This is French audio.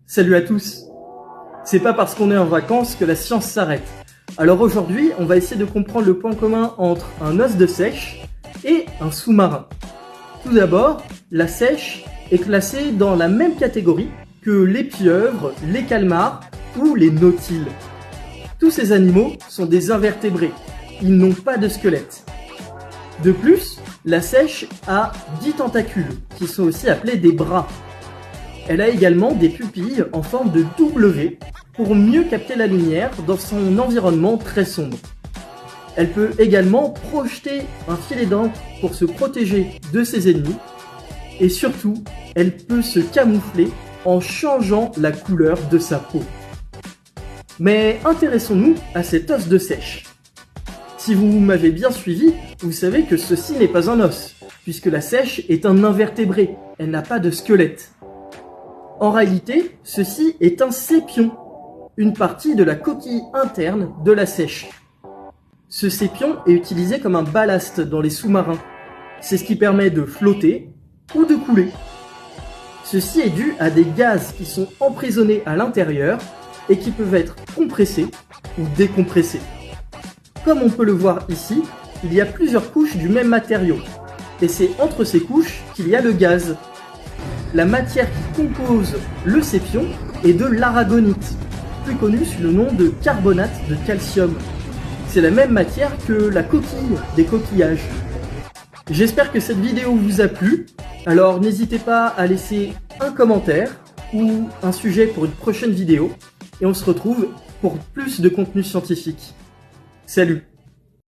Salut à tous. C'est pas parce qu'on est en vacances que la science s'arrête. Alors aujourd'hui, on va essayer de comprendre le point commun entre un os de seiche et un sous-marin. Tout d'abord, la seiche est classée dans la même catégorie que les pieuvres, les calmars ou les nautiles. Tous ces animaux sont des invertébrés. Ils n'ont pas de squelette. De plus, la seiche a 10 tentacules, qui sont aussi appelés des bras. Elle a également des pupilles en forme de W pour mieux capter la lumière dans son environnement très sombre. Elle peut également projeter un filet d'encre pour se protéger de ses ennemis. Et surtout, elle peut se camoufler en changeant la couleur de sa peau. Mais intéressons-nous à cet os de seiche. Si vous m'avez bien suivi, vous savez que ceci n'est pas un os, puisque la seiche est un invertébré, elle n'a pas de squelette. En réalité, ceci est un sépion, une partie de la coquille interne de la seiche. Ce sépion est utilisé comme un ballast dans les sous-marins. C'est ce qui permet de flotter ou de couler. Ceci est dû à des gaz qui sont emprisonnés à l'intérieur et qui peuvent être compressés ou décompressés. Comme on peut le voir ici, il y a plusieurs couches du même matériau. Et c'est entre ces couches qu'il y a le gaz. La matière qui compose le sépion est de l'aragonite, plus connue sous le nom de carbonate de calcium. C'est la même matière que la coquille des coquillages. J'espère que cette vidéo vous a plu, alors n'hésitez pas à laisser un commentaire ou un sujet pour une prochaine vidéo, et on se retrouve pour plus de contenu scientifique. Salut!